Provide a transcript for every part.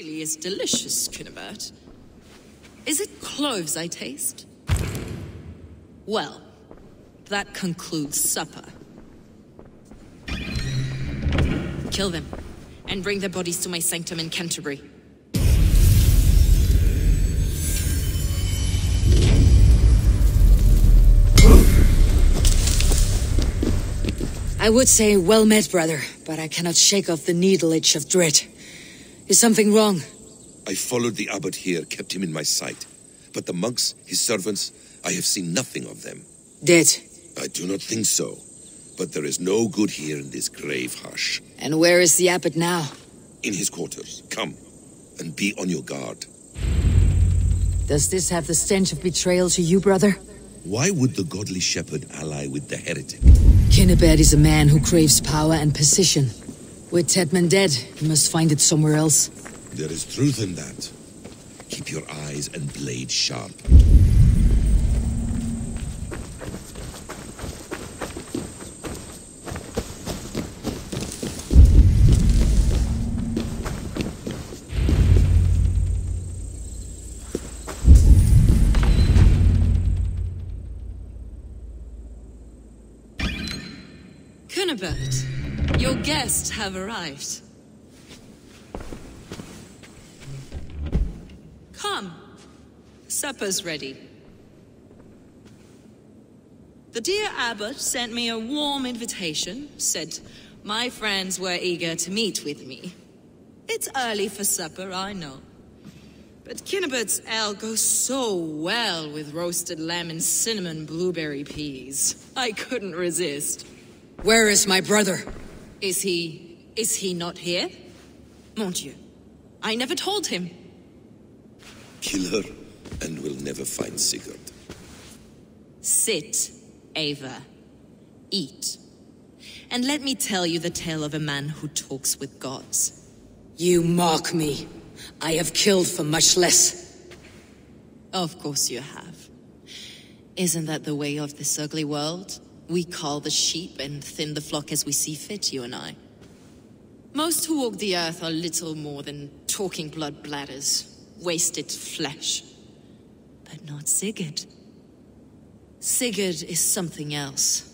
really is delicious, Cynebert. Is it cloves I taste? Well, that concludes supper. Kill them, and bring their bodies to my sanctum in Canterbury. I would say well met, brother, but I cannot shake off the needle itch of dread. Is something wrong? I followed the abbot here, kept him in my sight. But the monks, his servants, I have seen nothing of them. Dead? I do not think so. But there is no good here in this grave hush. And where is the abbot now? In his quarters. Come, and be on your guard. Does this have the stench of betrayal to you, brother? Why would the godly shepherd ally with the heretic? Cynebert is a man who craves power and position. With Tedman dead, he must find it somewhere else. There is truth in that. Keep your eyes and blade sharp. Cynebert, your guests have arrived. Come, supper's ready. The dear abbot sent me a warm invitation, said my friends were eager to meet with me. It's early for supper, I know. But Cynebert's ale goes so well with roasted lamb and cinnamon blueberry peas. I couldn't resist. Where is my brother? Is he not here? Mon Dieu, I never told him. Kill her, and we'll never find Sigurd. Sit, Eivor. Eat. And let me tell you the tale of a man who talks with gods. You mock me. I have killed for much less. Of course you have. Isn't that the way of this ugly world? We cull the sheep and thin the flock as we see fit, you and I. Most who walk the earth are little more than talking blood bladders, wasted flesh. But not Sigurd. Sigurd is something else.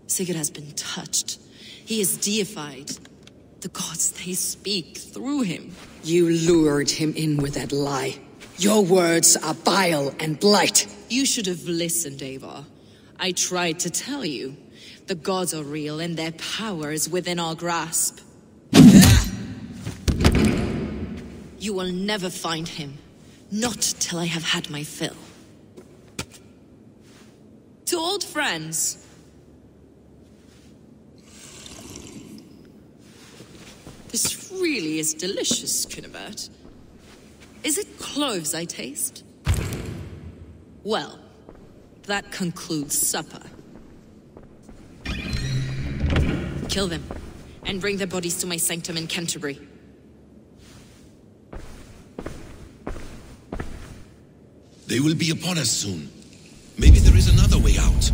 Sigurd has been touched. He is deified. The gods, they speak through him. You lured him in with that lie. Your words are bile and blight. You should have listened, Eivor. I tried to tell you. The gods are real and their power is within our grasp. You will never find him. Not till I have had my fill. To old friends. This really is delicious, Cynebert. Is it cloves I taste? Well, that concludes supper. Kill them, and bring their bodies to my sanctum in Canterbury. They will be upon us soon. Maybe there is another way out.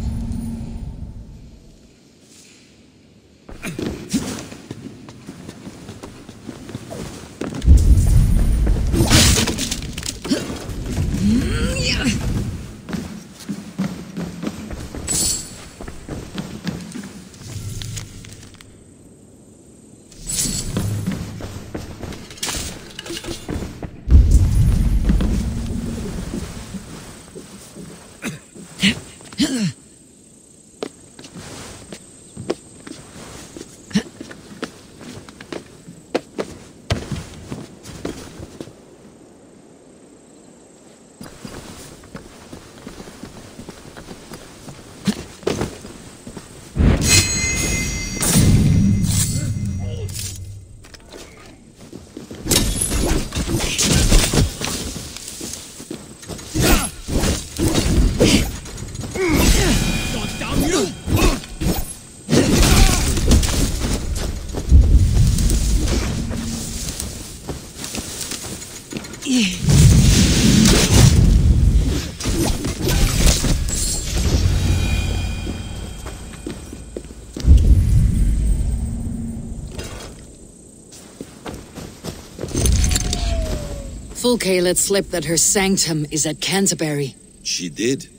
Fulke let slip that her sanctum is at Canterbury. She did.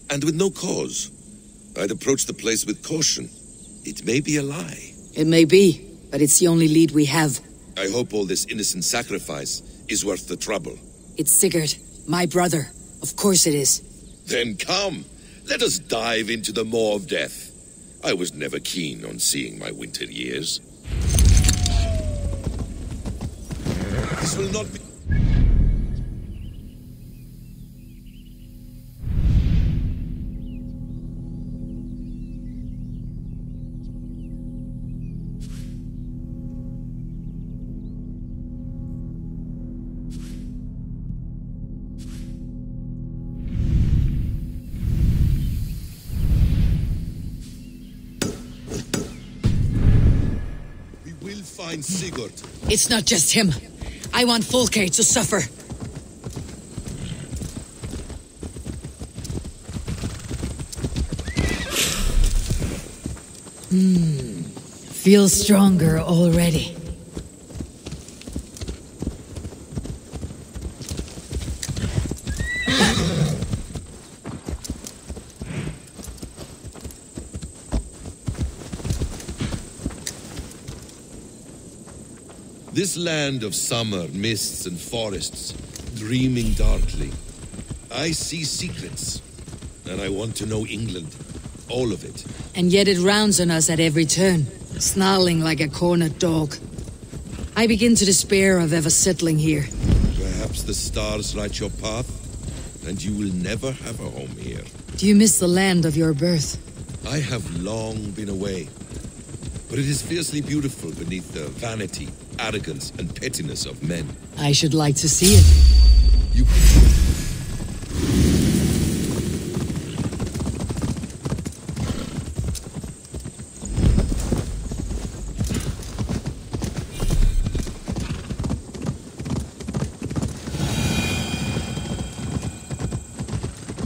And with no cause. I'd approach the place with caution. It may be a lie. It may be, but it's the only lead we have. I hope all this innocent sacrifice is worth the trouble. It's Sigurd, my brother. Of course it is. Then come, let us dive into the maw of death. I was never keen on seeing my winter years. This will not be... Find Sigurd. It's not just him. I want Fulke to suffer. Feel stronger already. This land of summer, mists and forests, dreaming darkly. I see secrets, and I want to know England, all of it. And yet it rounds on us at every turn, snarling like a cornered dog. I begin to despair of ever settling here. Perhaps the stars light your path, and you will never have a home here. Do you miss the land of your birth? I have long been away, but it is fiercely beautiful beneath the vanity, arrogance, and pettiness of men. I should like to see it. You...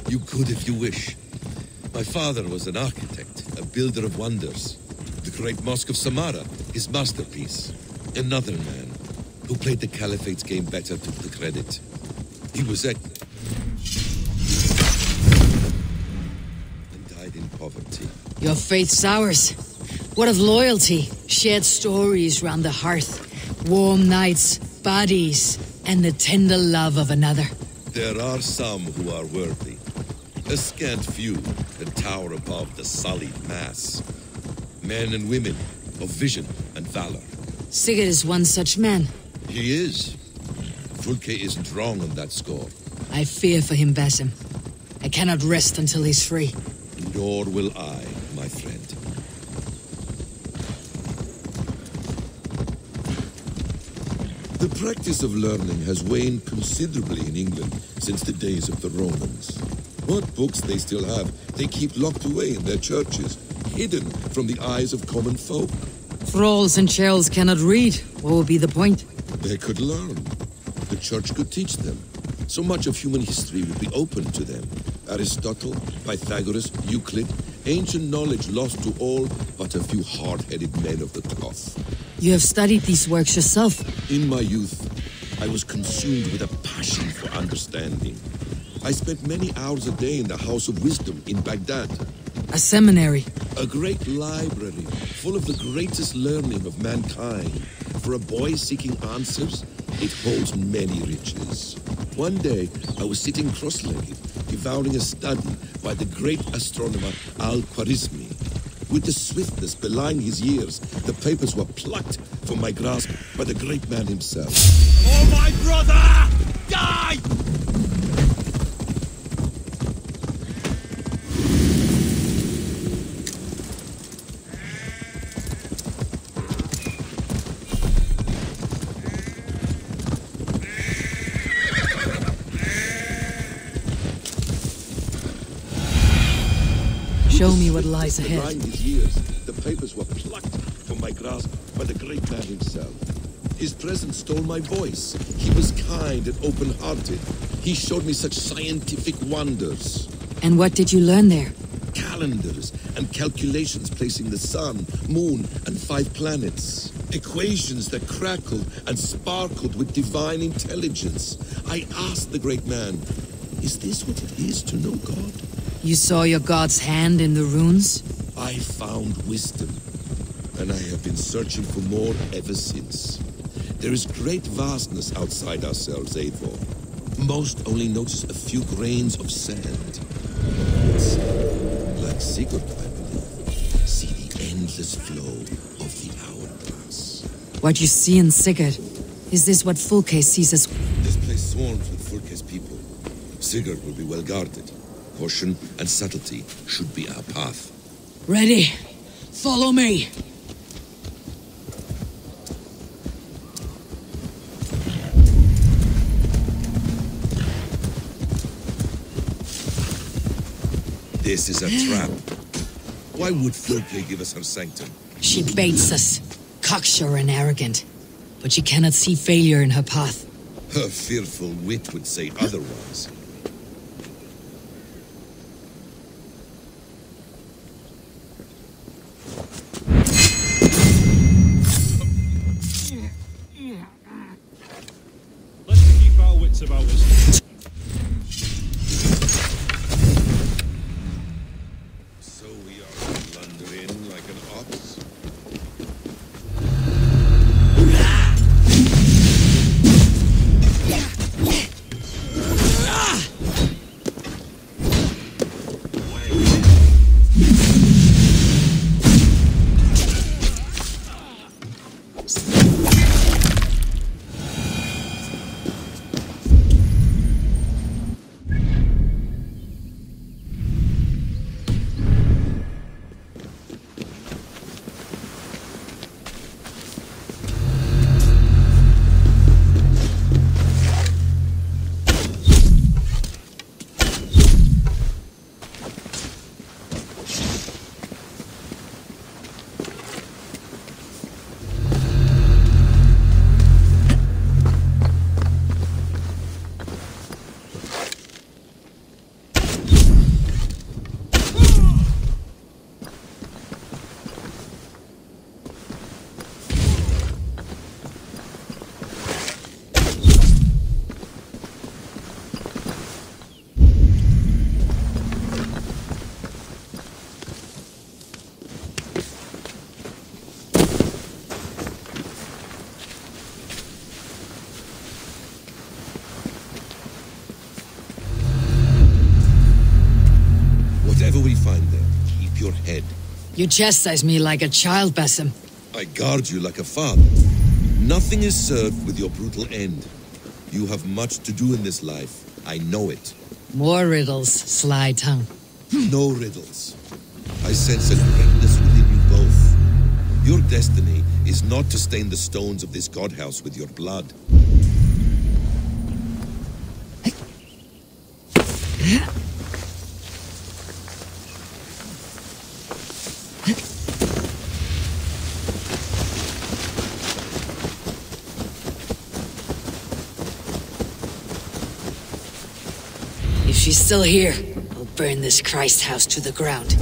You could if you wish. My father was an architect, a builder of wonders. The great Mosque of Samarra, his masterpiece. Another man who played the Caliphate's game better took the credit. He was and died in poverty. Your faith's ours. What of loyalty? Shared stories round the hearth. Warm nights, bodies, and the tender love of another. There are some who are worthy. A scant few that tower above the sullied mass. Men and women of vision and valor. Sigurd is one such man. He is. Fulke isn't wrong on that score. I fear for him, Basim. I cannot rest until he's free. Nor will I, my friend. The practice of learning has waned considerably in England since the days of the Romans. What books they still have, they keep locked away in their churches, hidden from the eyes of common folk. Thralls and churls cannot read. What would be the point? They could learn. The church could teach them. So much of human history would be open to them. Aristotle, Pythagoras, Euclid, ancient knowledge lost to all but a few hard-headed men of the cloth. You have studied these works yourself. In my youth, I was consumed with a passion for understanding. I spent many hours a day in the House of Wisdom in Baghdad. A seminary. A great library full of the greatest learning of mankind. For a boy seeking answers, it holds many riches. One day, I was sitting cross-legged, devouring a study by the great astronomer Al-Khwarizmi. With the swiftness belying his years, the papers were plucked from my grasp by the great man himself. Oh, my brother! Die! Show me what lies ahead. Behind his years, the papers were plucked from my grasp by the great man himself. His presence stole my voice. He was kind and open-hearted. He showed me such scientific wonders. And what did you learn there? Calendars and calculations placing the sun, moon, and 5 planets. Equations that crackled and sparkled with divine intelligence. I asked the great man, is this what it is to know God? You saw your god's hand in the runes? I found wisdom, and I have been searching for more ever since. There is great vastness outside ourselves, Eivor. Most only notice a few grains of sand. It's like Sigurd, I believe. See the endless flow of the hourglass. What you see in Sigurd, is this what Fulke sees as... This place swarms with Fulke's people. Sigurd will be well guarded. Caution and subtlety should be our path. Ready. Follow me. This is a trap. Why would Fulke give us her sanctum? She baits us, cocksure and arrogant. But she cannot see failure in her path. Her fearful wit would say otherwise. Let's keep our wits about us. So we are blundering like an ox. Whatever we find there, keep your head. You chastise me like a child, Basim. I guard you like a father. Nothing is served with your brutal end. You have much to do in this life. I know it. More riddles, sly tongue. No riddles. I sense a greatness within you both. Your destiny is not to stain the stones of this godhouse with your blood. If she's still here, I'll burn this Christ house to the ground.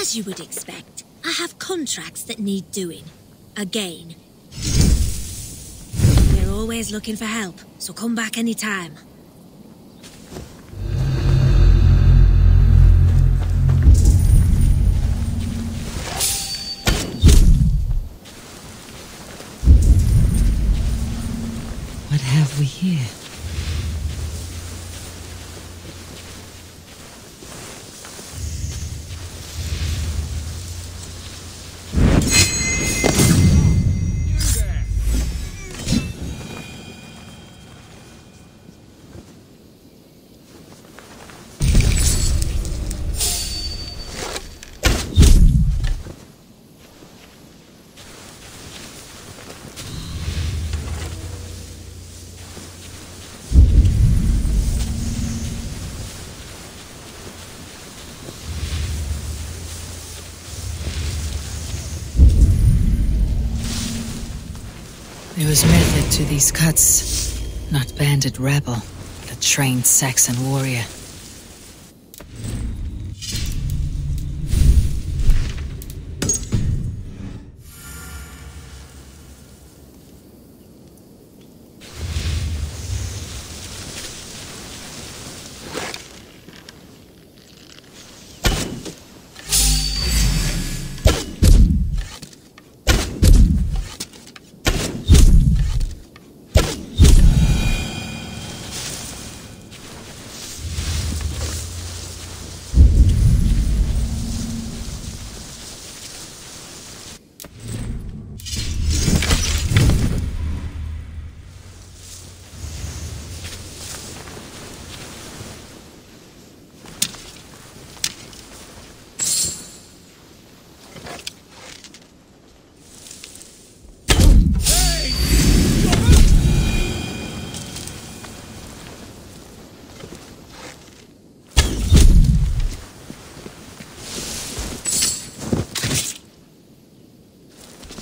As you would expect, I have contracts that need doing. Again. We're always looking for help, so come back anytime. What have we here? There was method to these cuts. Not bandit rebel, but a trained Saxon warrior.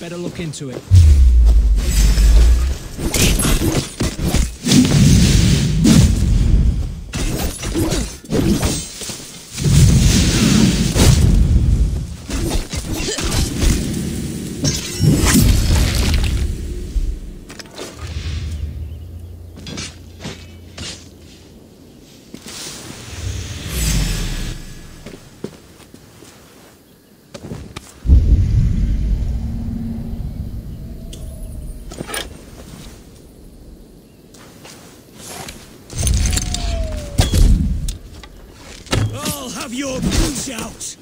Better look into it. Your push out!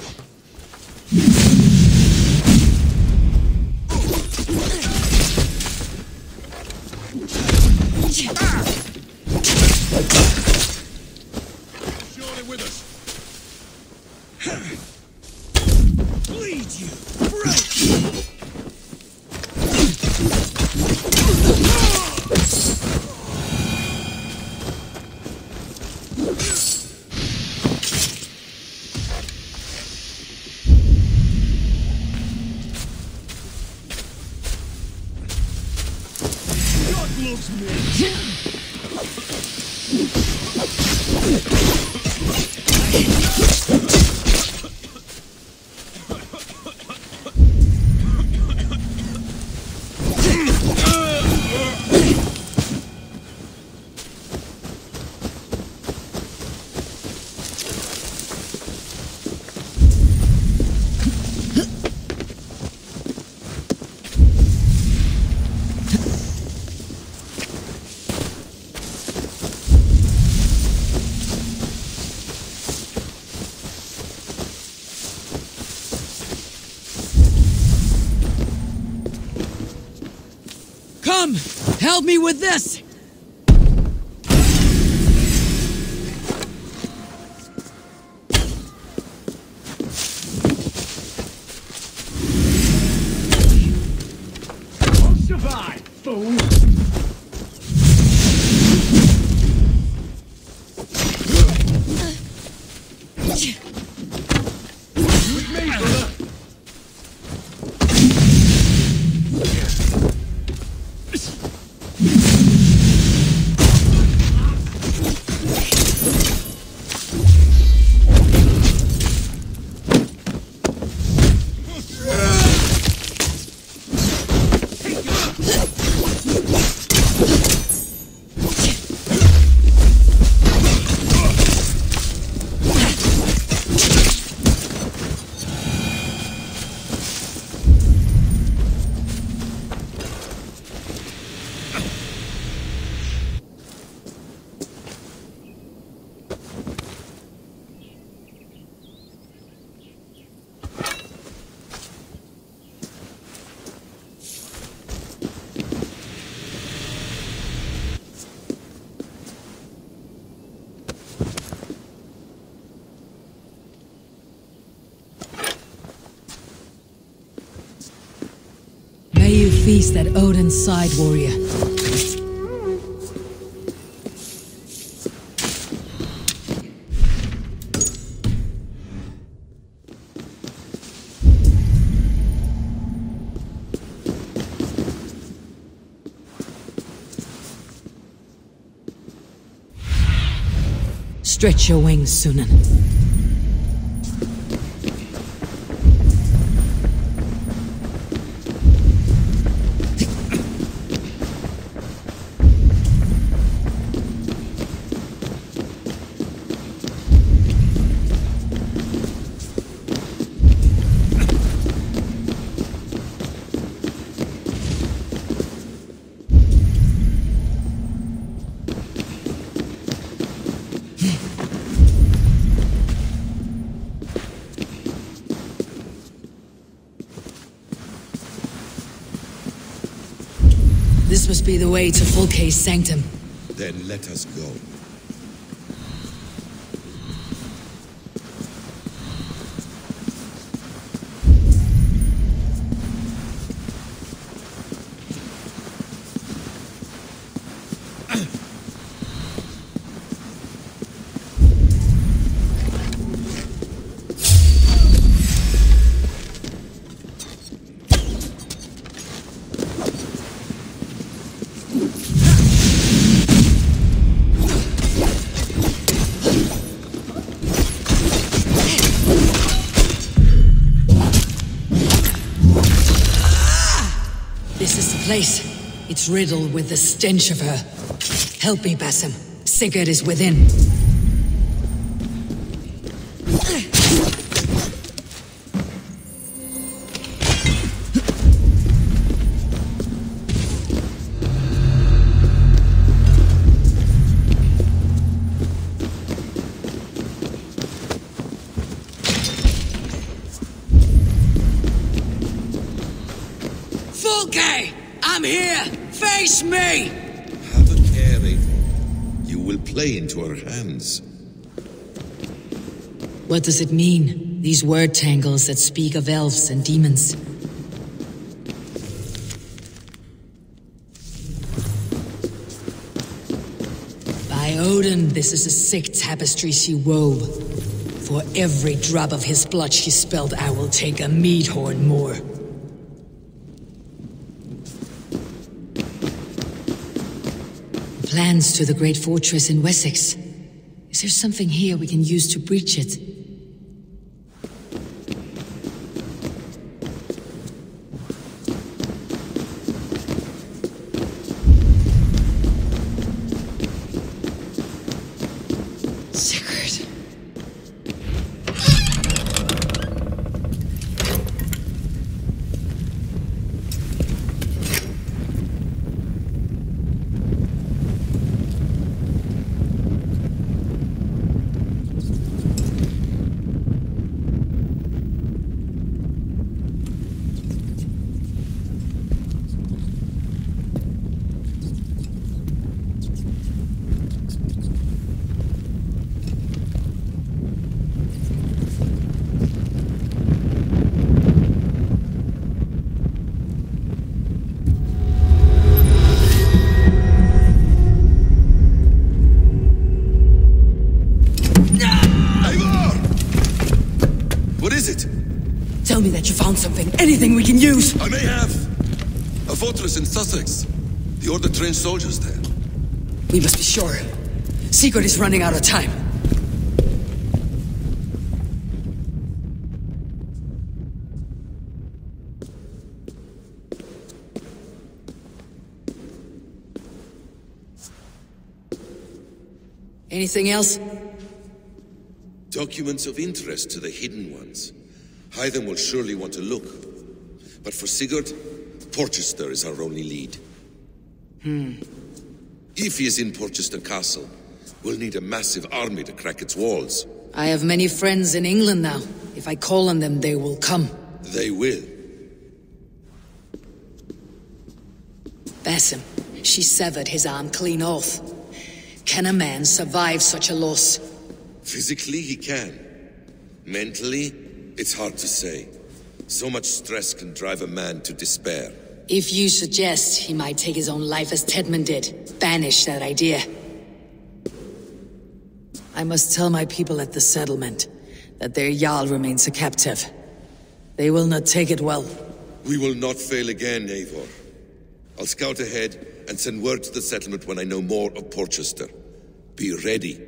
Surely with us. Bleed you! Break! Come! Help me with this! Won't survive, fool! With me, brother! May you feast at Odin's side, warrior. Stretch your wings, Sunan. This must be the way to Fulke's sanctum. Then let us go. Place. It's riddled with the stench of her. Help me, Basim. Sigurd is within. Fulke! I'm here! Face me! Have a care, Eivor. You will play into our hands. What does it mean? These word tangles that speak of elves and demons. By Odin, this is a sick tapestry she wove. For every drop of his blood she spilled, I will take a meat horn more. Plans to the great fortress in Wessex. Is there something here we can use to breach it? Sigurd. Tell me that you found something, anything we can use! I may have. A fortress in Sussex. The Order trained soldiers there. We must be sure. Sigurd is running out of time. Anything else? Documents of interest to the Hidden Ones. Hythen will surely want to look. But for Sigurd, Porchester is our only lead. If he is in Porchester Castle, we'll need a massive army to crack its walls. I have many friends in England now. If I call on them, they will come. They will. Basim, she severed his arm clean off. Can a man survive such a loss? Physically, he can. Mentally, it's hard to say. So much stress can drive a man to despair. If you suggest he might take his own life as Tedman did, banish that idea. I must tell my people at the settlement that their Jarl remains a captive. They will not take it well. We will not fail again, Eivor. I'll scout ahead and send word to the settlement when I know more of Porchester. Be ready.